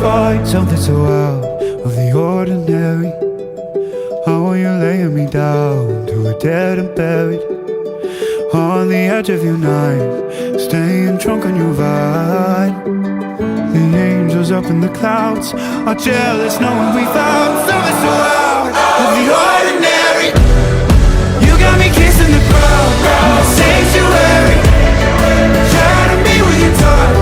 find something so out of the ordinary. How are you laying me down to a dead and buried on the edge of your night, staying drunk on your vine. The angels up in the clouds are jealous knowing we found something so out of the ordinary. You got me kissing the ground in the sanctuary, trying to be with your touch.